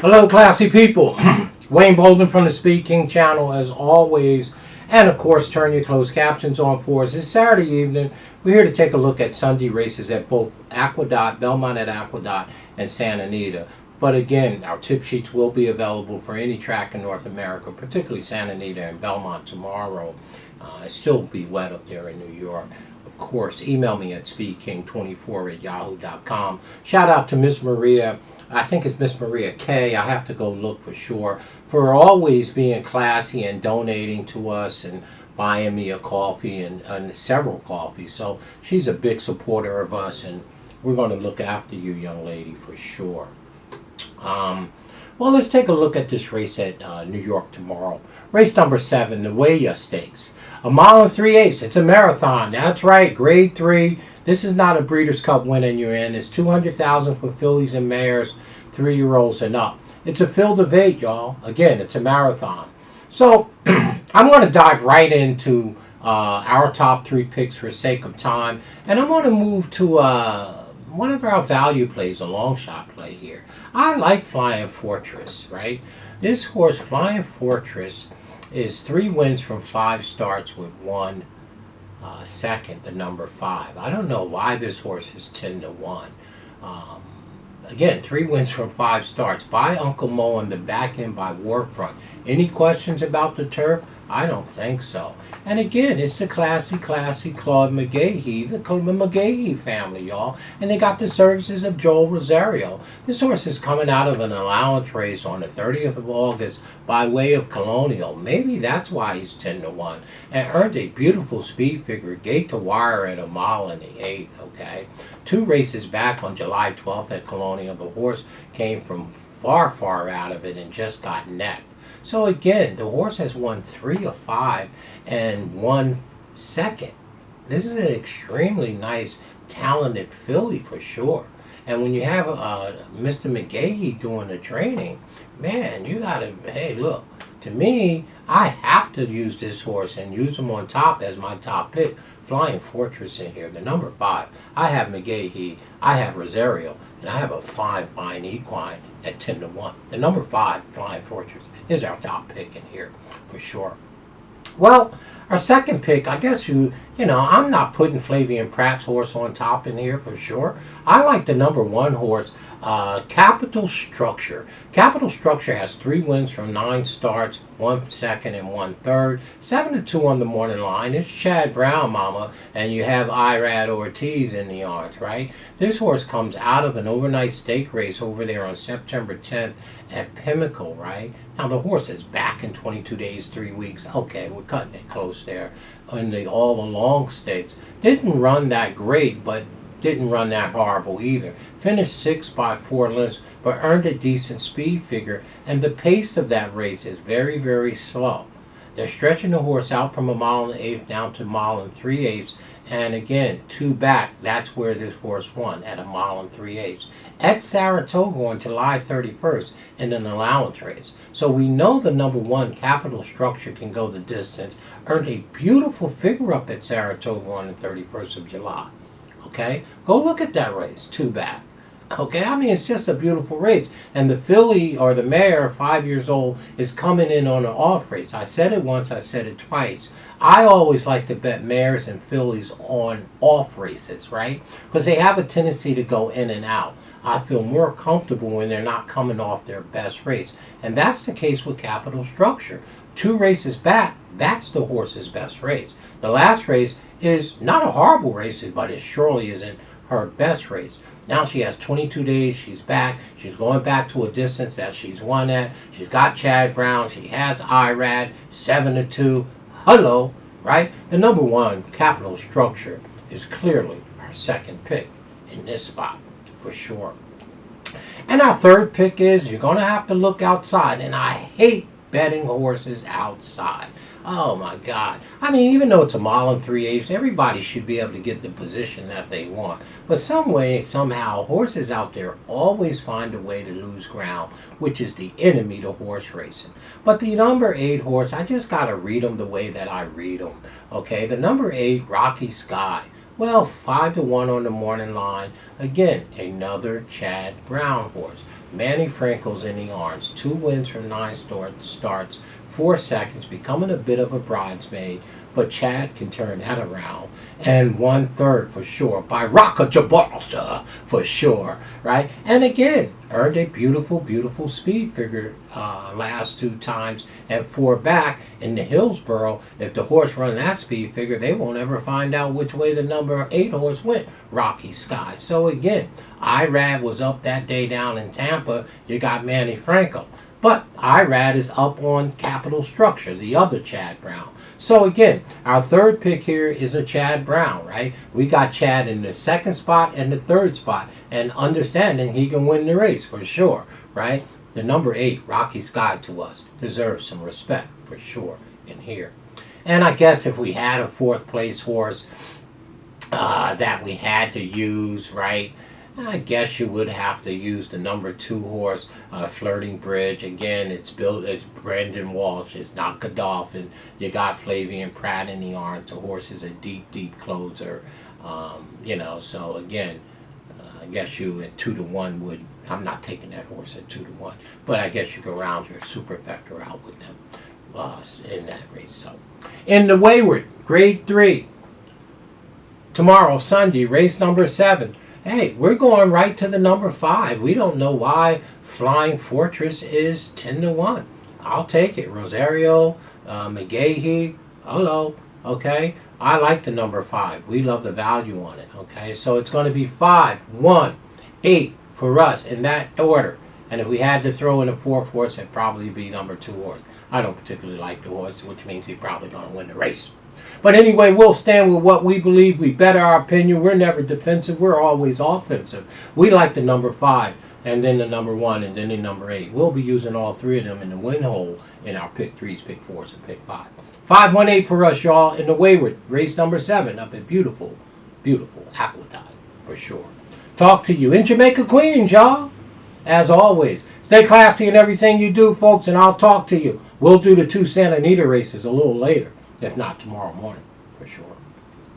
Hello, classy people. Wayne Bolden from the Speed King channel, as always. And of course, turn your closed captions on for us. It's Saturday evening. We're here to take a look at Sunday races at both Aqueduct, Belmont at Aqueduct, and Santa Anita. But again, our tip sheets will be available for any track in North America, particularly Santa Anita and Belmont tomorrow. It'll still be wet up there in New York. Of course, email me at speedking24@yahoo.com. Shout out to Miss Maria. I think it's Miss Maria K. I have to go look for sure, for always being classy and donating to us and buying me a coffee and several coffees. So she's a big supporter of us, and we're going to look after you, young lady, for sure. Well, let's take a look at this race at New York tomorrow. Race number 7, the Waya Stakes. A mile and 3/8. It's a marathon. That's right, grade 3. This is not a Breeders' Cup winning you're in. It's $200,000 for fillies and mares, 3-year-olds and up. It's a field of 8, y'all. Again, it's a marathon. So I'm going to dive right into our top 3 picks for sake of time, and I'm going to move to one of our value plays, a long shot play here. I like Flying Fortress, right? This horse, Flying Fortress, is 3 wins from 5 starts with 1 second, the number 5. I don't know why this horse is 10-1. Again, 3 wins from 5 starts. By Uncle Mo on the back end by Warfront. Any questions about the turf? I don't think so. And again, it's the classy Claude McGahee, the McGahee family, y'all. And they got the services of Joel Rosario. This horse is coming out of an allowance race on the 30th of August by way of Colonial. Maybe that's why he's 10-1. And earned a beautiful speed figure, gate to wire at a mile and the 8th, okay? 2 races back on July 12th at Colonial, the horse came from far out of it and just got necked. So again, the horse has won 3 of 5 and 1 second. This is an extremely nice, talented filly for sure. And when you have Mr. McGahee doing the training, man, you gotta, hey, look, to me, I have to use this horse and use him on top as my top pick. Flying Fortress in here, the number 5. I have McGahee, I have Rosario, and I have a fine equine at 10-1. The number 5, Flying Fortress, is our top pick in here for sure. Well, our second pick, I guess you know, I'm not putting Flavian Pratt's horse on top in here for sure. I like the number 1 horse, Capital Structure. Capital Structure has 3 wins from 9 starts, 1 second and 1 third, 7-2 on the morning line. It's Chad Brown, mama, and you have Irad Ortiz in the yards, right? This horse comes out of an overnight stake race over there on September 10th at Pimlico, right? Now the horse is back in 22 days, 3 weeks. Okay, we're cutting it close there. In the all along stakes, didn't run that great, but didn't run that horrible either. Finished 6th by 4 lengths, but earned a decent speed figure, and the pace of that race is very slow. They're stretching the horse out from a mile and 1/8 down to a mile and 3/8, and again, 2 back. That's where this horse won, at a mile and 3/8 at Saratoga on July 31st in an allowance race. So we know the number 1, Capital Structure, can go the distance. Earned a beautiful figure up at Saratoga on the 31st of July. Okay, go look at that race, 2 back. Okay, I mean, it's just a beautiful race. And the filly, or the mare, 5 years old, is coming in on an off race. I said it once, I said it twice. I always like to bet mares and fillies on off races, right? Because they have a tendency to go in and out. I feel more comfortable when they're not coming off their best race. And that's the case with Capital Structure. 2 races back, that's the horse's best race. The last race is not a horrible race, but it surely isn't her best race. Now she has 22 days, she's back, she's going back to a distance that she's won at. She's got Chad Brown, she has Irad, 7-2, hello, right? The number 1, Capital Structure, is clearly our second pick in this spot, for sure. And our third pick is, you're going to have to look outside, and I hate betting horses outside. Oh my God. I mean, even though it's a mile and 3/8, everybody should be able to get the position that they want. But some way, somehow, horses out there always find a way to lose ground, which is the enemy to horse racing. But the number 8 horse, I just got to read them the way that I read them. Okay, the number 8, Rocky Sky. Well, 5-1 on the morning line. Again, another Chad Brown horse. Manny Frankel's in the arms. 2 wins from 9 starts, 4 seconds, becoming a bit of a bridesmaid. But Chad can turn that around. And 1/3 for sure by Rock of Gibraltar for sure, right? And again, earned a beautiful, beautiful speed figure last 2 times and 4 back in the Hillsboro. If the horse run that speed figure, they won't ever find out which way the number 8 horse went, Rocky Sky. So again, Irad was up that day down in Tampa. You got Manny Franco. But Irad is up on Capital Structure, the other Chad Brown. So again, our third pick here is a Chad Brown, right? We got Chad in the 2nd spot and the 3rd spot, and understanding he can win the race for sure, right? The number 8, Rocky Sky, to us deserves some respect for sure in here. And I guess if we had a 4th place horse that we had to use, right? I guess you would have to use the number 2 horse, Flirting Bridge. Again, it's Brendan Walsh. It's not Godolphin. You got Flavian Pratt in the arms. The horse is a deep, deep closer. So again, I guess you at 2-1 would. I'm not taking that horse at 2-1, but I guess you could round your superfecta out with them in that race. So, in the Wayward, Grade 3. Tomorrow, Sunday, race number 7. Hey, we're going right to the number 5. We don't know why Flying Fortress is 10-1. I'll take it. Rosario, McGahee, hello, okay? I like the number 5. We love the value on it, okay? So it's going to be 5, 1, 8 for us in that order. And if we had to throw in a 4th horse, it'd probably be number 2 horse. I don't particularly like the horse, which means he's probably going to win the race. But anyway, we'll stand with what we believe. We bet our opinion. We're never defensive. We're always offensive. We like the number 5, and then the number 1, and then the number 8. We'll be using all 3 of them in the win hole in our pick 3s, pick 4s, and pick 5. 5-1-8 for us, y'all, in the Wayward. Race number 7 up at beautiful, beautiful Aquadine, for sure. Talk to you in Jamaica, Queens, y'all. As always, stay classy in everything you do, folks, and I'll talk to you. We'll do the 2 Santa Anita races a little later. If not tomorrow morning, for sure.